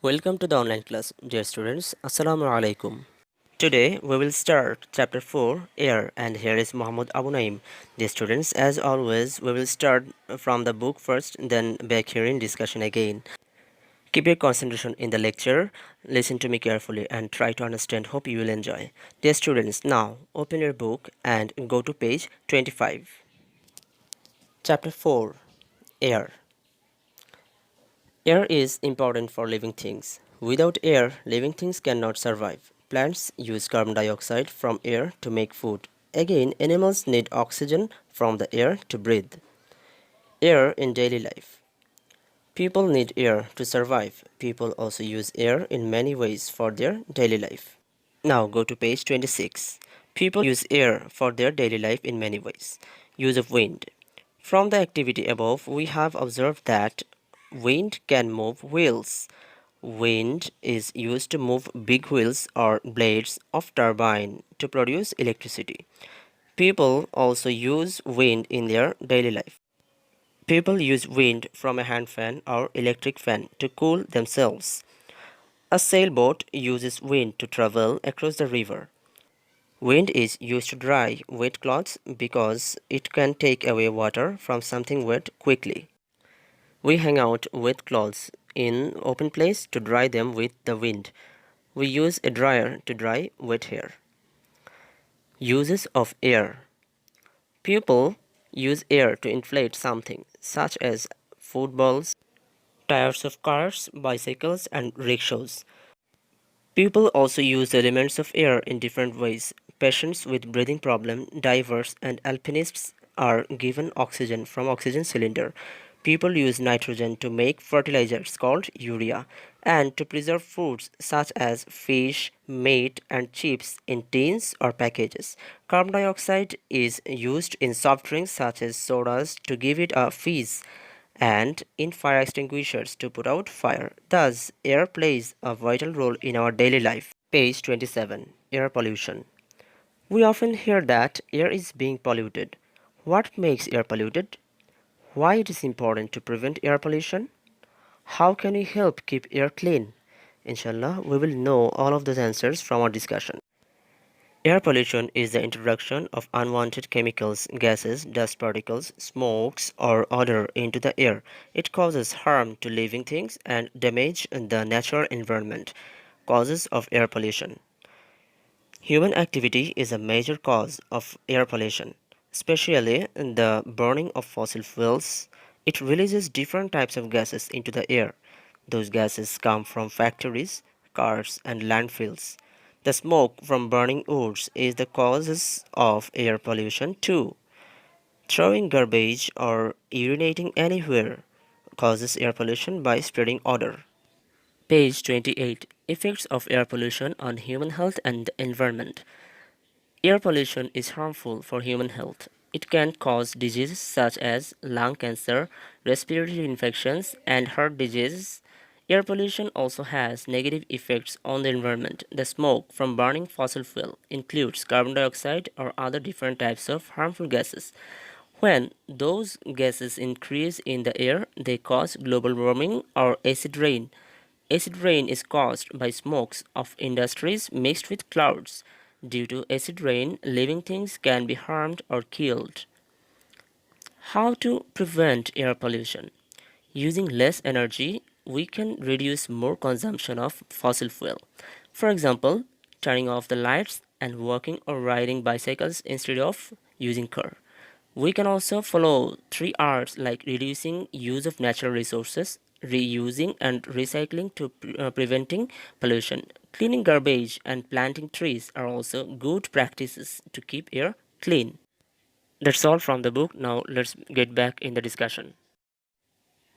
Welcome to the online class, dear students. Assalamu alaikum. Today we will start chapter 4 Air, and here is Muhammad Abu Naim. Dear students, as always, we will start from the book first, then back here in discussion again. Keep your concentration in the lecture, listen to me carefully, and try to understand. Hope you will enjoy. Dear students, now open your book and go to page 25. Chapter 4 Air. Air is important for living things. Without air, living things cannot survive. Plants use carbon dioxide from air to make food. Again, animals need oxygen from the air to breathe. Air in daily life. People need air to survive. People also use air in many ways for their daily life. Now go to page 26. People use air for their daily life in many ways. Use of wind. From the activity above, we have observed that wind can move wheels. Wind is used to move big wheels or blades of turbine to produce electricity. People also use wind in their daily life. People use wind from a hand fan or electric fan to cool themselves. A sailboat uses wind to travel across the river. Wind is used to dry wet clothes because it can take away water from something wet quickly. We hang out wet clothes in open place to dry them with the wind. We use a dryer to dry wet hair. Uses of air. People use air to inflate something, such as footballs, tires of cars, bicycles, and rickshaws. People also use elements of air in different ways. Patients with breathing problem, divers, and alpinists are given oxygen from oxygen cylinder. People use nitrogen to make fertilizers called urea and to preserve foods such as fish, meat, and chips in tins or packages. Carbon dioxide is used in soft drinks such as sodas to give it a fizz and in fire extinguishers to put out fire. Thus, air plays a vital role in our daily life. Page 27. Air pollution. We often hear that air is being polluted. What makes air polluted? Why it is important to prevent air pollution? How can we help keep air clean? Inshallah, we will know all of those answers from our discussion. Air pollution is the introduction of unwanted chemicals, gases, dust particles, smokes, or odor into the air. It causes harm to living things and damage the natural environment. Causes of air pollution. Human activity is a major cause of air pollution, especially in the burning of fossil fuels. It releases different types of gases into the air. Those gases come from factories, cars, and landfills. The smoke from burning woods is the causes of air pollution too. Throwing garbage or urinating anywhere causes air pollution by spreading odor. Page 28. Effects of air pollution on human health and the environment. Air pollution is harmful for human health. It can cause diseases such as lung cancer, respiratory infections, and heart diseases. Air pollution also has negative effects on the environment. The smoke from burning fossil fuel includes carbon dioxide or other different types of harmful gases. When those gases increase in the air, they cause global warming or acid rain. Acid rain is caused by smokes of industries mixed with clouds. Due to acid rain, living things can be harmed or killed. How to prevent air pollution? Using less energy, we can reduce more consumption of fossil fuel. For example, turning off the lights and walking or riding bicycles instead of using car. We can also follow 3 R's like reducing use of natural resources, reusing and recycling to preventing pollution. Cleaning garbage and planting trees are also good practices to keep air clean. That's all from the book. Now let's get back in the discussion.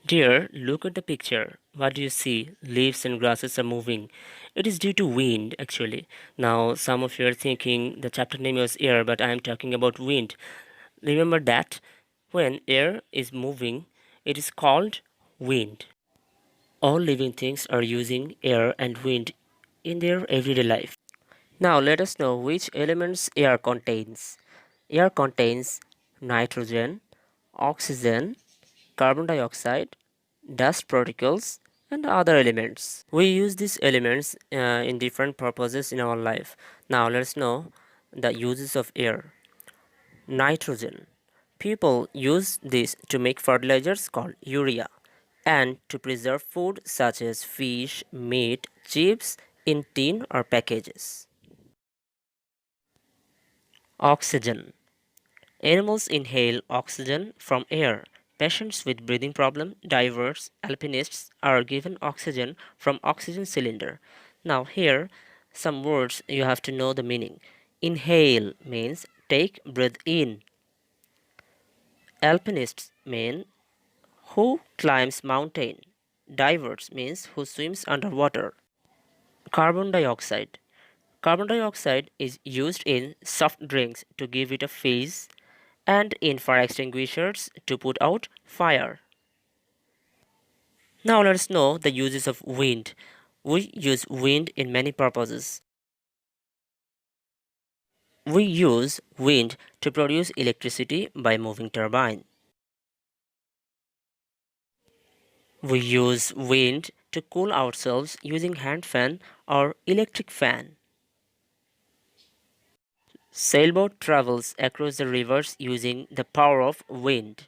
Dear, look at the picture. What do you see? Leaves and grasses are moving. It is due to wind, actually. Now, some of you are thinking the chapter name was air, but I am talking about wind. Remember that when air is moving, it is called wind. All living things are using air and wind in their everyday life. Now, let us know which elements air contains. Air contains nitrogen, oxygen, carbon dioxide, dust particles, and other elements. We use these elements in different purposes in our life. Now let's know the uses of air. Nitrogen. People use this to make fertilizers called urea and to preserve food such as fish, meat, chips in tin or packages. Oxygen. Animals inhale oxygen from air. Patients with breathing problem, divers, alpinists are given oxygen from oxygen cylinder. Now here some words you have to know the meaning. Inhale means take breath in. Alpinists mean who climbs mountain. Divers means who swims underwater. Carbon dioxide. Carbon dioxide is used in soft drinks to give it a fizz and in fire extinguishers to put out fire. Now let us know the uses of wind. We use wind in many purposes. We use wind to produce electricity by moving turbine. We use wind to cool ourselves using hand fan or electric fan. Sailboat travels across the rivers using the power of wind.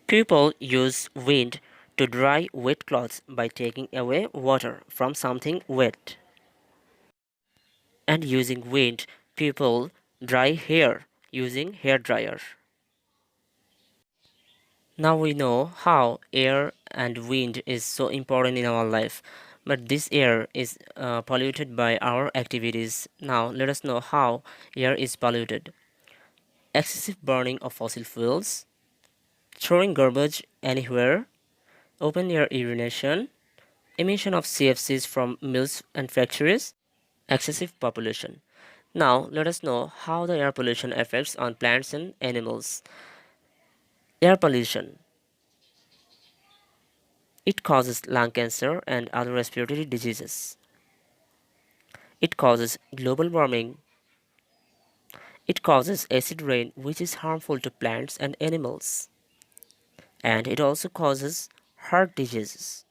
People use wind to dry wet clothes by taking away water from something wet. And using wind, people dry hair using hair dryer. Now we know how air and wind is so important in our life. But this air is polluted by our activities. Now let us know how air is polluted. Excessive burning of fossil fuels, throwing garbage anywhere, open air urination, emission of CFCs from mills and factories, excessive population. Now let us know how the air pollution affects on plants and animals. Air pollution. It causes lung cancer and other respiratory diseases. It causes global warming. It causes acid rain, which is harmful to plants and animals. And it also causes heart diseases.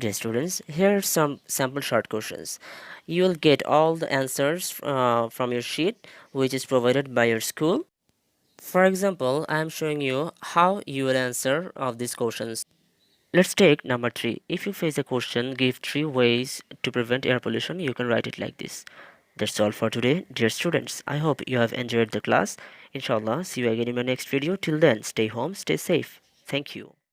Dear students, here are some sample short questions. You will get all the answers from your sheet, which is provided by your school. For example, I am showing you how you will answer of these questions. Let's take number 3. If you face a question, give 3 ways to prevent air pollution. You can write it like this. That's all for today, dear students. I hope you have enjoyed the class. Inshallah, see you again in my next video. Till then, stay home, stay safe. Thank you.